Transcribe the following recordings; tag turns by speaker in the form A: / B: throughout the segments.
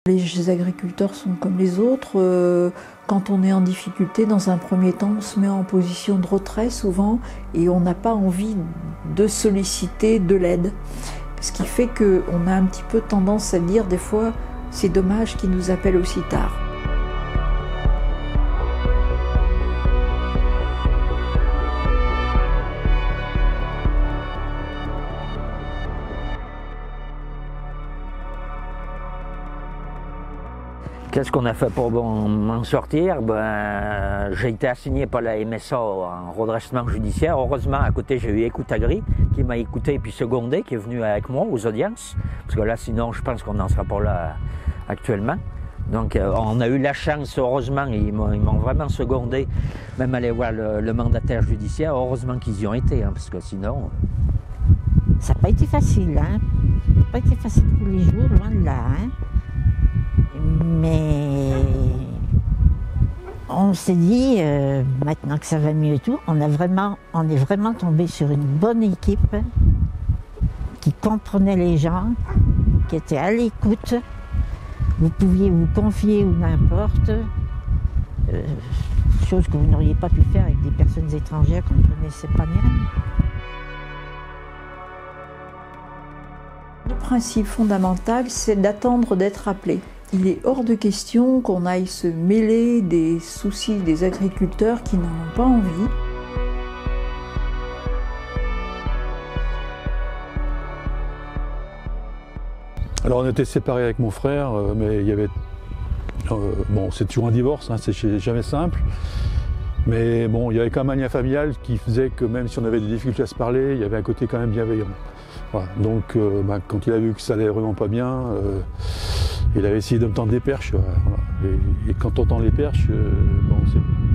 A: Les agriculteurs sont comme les autres. Quand on est en difficulté, dans un premier temps, on se met en position de retrait souvent et on n'a pas envie de solliciter de l'aide. Ce qui fait qu'on a un petit peu tendance à dire des fois, c'est dommage qu'ils nous appellent aussi tard.
B: Qu'est-ce qu'on a fait pour m'en sortir? J'ai été assigné par la MSA en redressement judiciaire. Heureusement, à côté, j'ai eu Écoute Agri qui m'a écouté et puis secondé, qui est venu avec moi aux audiences. Parce que là, sinon, je pense qu'on n'en sera pas là actuellement. Donc, on a eu la chance, heureusement, ils m'ont vraiment secondé, même aller voir le mandataire judiciaire. Heureusement qu'ils y ont été, hein, parce que sinon...
C: Ça n'a pas été facile, hein. Ça n'a pas été facile tous les jours, loin de là, hein. Mais on s'est dit, maintenant que ça va mieux et tout, on est vraiment tombé sur une bonne équipe qui comprenait les gens, qui était à l'écoute. Vous pouviez vous confier ou n'importe, chose que vous n'auriez pas pu faire avec des personnes étrangères qu'on ne connaissait pas ni rien.
A: Le principe fondamental, c'est d'attendre d'être appelé. Il est hors de question qu'on aille se mêler des soucis des agriculteurs qui n'en ont pas envie.
D: Alors on était séparés avec mon frère, mais il y avait... bon, c'est toujours un divorce, hein, c'est jamais simple. Mais bon, il y avait quand même un lien familial qui faisait que même si on avait des difficultés à se parler, il y avait un côté quand même bienveillant. Voilà. Donc quand il a vu que ça allait vraiment pas bien, il avait essayé de me tendre des perches. Voilà. Et quand on tend les perches,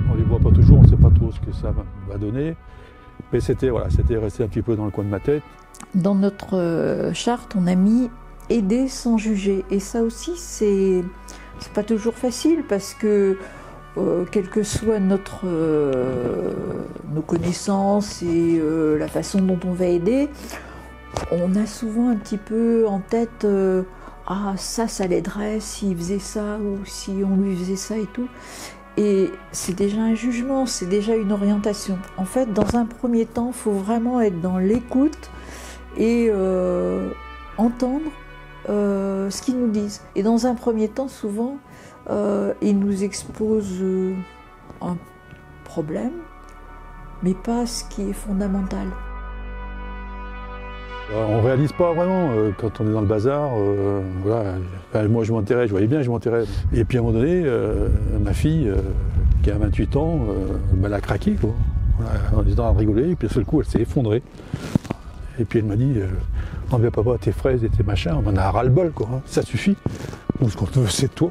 D: on les voit pas toujours, on ne sait pas trop ce que ça va donner. Mais c'était resté un petit peu dans le coin de ma tête.
A: Dans notre charte, on a mis « aider sans juger ». Et ça aussi, c'est pas toujours facile parce que quelles que soient nos connaissances et la façon dont on va aider, on a souvent un petit peu en tête ah ça l'aiderait s'il faisait ça ou si on lui faisait ça et tout. Et c'est déjà un jugement, c'est déjà une orientation. En fait, dans un premier temps, il faut vraiment être dans l'écoute et entendre ce qu'ils nous disent. Et dans un premier temps, souvent, ils nous exposent un problème, mais pas ce qui est fondamental.
D: On ne réalise pas vraiment quand on est dans le bazar. Voilà. Enfin, moi je m'enterrais, je voyais bien que je m'enterrais. Et puis à un moment donné, ma fille, qui a 28 ans, elle a craqué, quoi. Voilà, on était en train de rigoler, et puis d'un seul coup elle s'est effondrée. Et puis elle m'a dit, enlève papa tes fraises et tes machins, on en a ras-le-bol, quoi. Hein. Ça suffit. Donc ce qu'on veut c'est toi,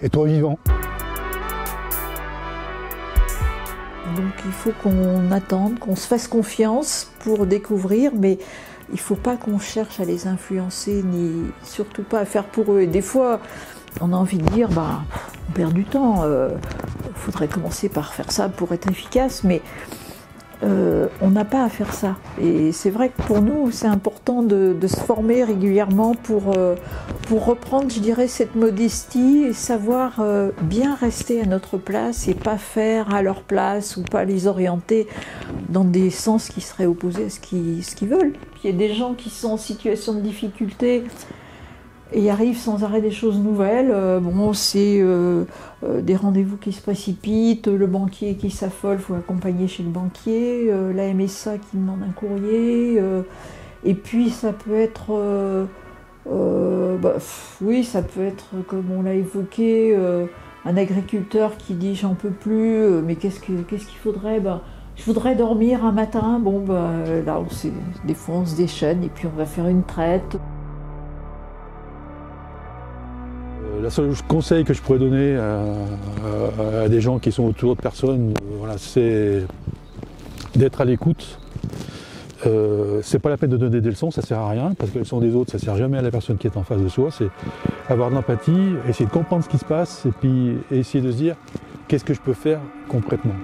D: et toi vivant.
A: Donc il faut qu'on attende, qu'on se fasse confiance pour découvrir, mais il ne faut pas qu'on cherche à les influencer, ni surtout pas à faire pour eux. Et des fois, on a envie de dire, on perd du temps, faudrait commencer par faire ça pour être efficace, mais on n'a pas à faire ça. Et c'est vrai que pour nous, c'est important de se former régulièrement pour reprendre, je dirais, cette modestie et savoir bien rester à notre place et pas faire à leur place ou pas les orienter dans des sens qui seraient opposés à ce qu'ils veulent. Il y a des gens qui sont en situation de difficulté et il arrive sans arrêt des choses nouvelles. C'est des rendez-vous qui se précipitent, le banquier qui s'affole, il faut accompagner chez le banquier, la MSA qui demande un courrier, et puis ça peut être, ça peut être, comme on l'a évoqué, un agriculteur qui dit j'en peux plus, mais qu'est-ce qu'il faudrait? Je voudrais dormir un matin, là des fois on se déchaîne et puis on va faire une traite.
D: Le seul conseil que je pourrais donner à des gens qui sont autour de personnes, c'est d'être à l'écoute. C'est pas la peine de donner des leçons, ça sert à rien, parce que les leçons des autres, ça sert jamais à la personne qui est en face de soi. C'est avoir de l'empathie, essayer de comprendre ce qui se passe, et puis essayer de se dire qu'est-ce que je peux faire concrètement.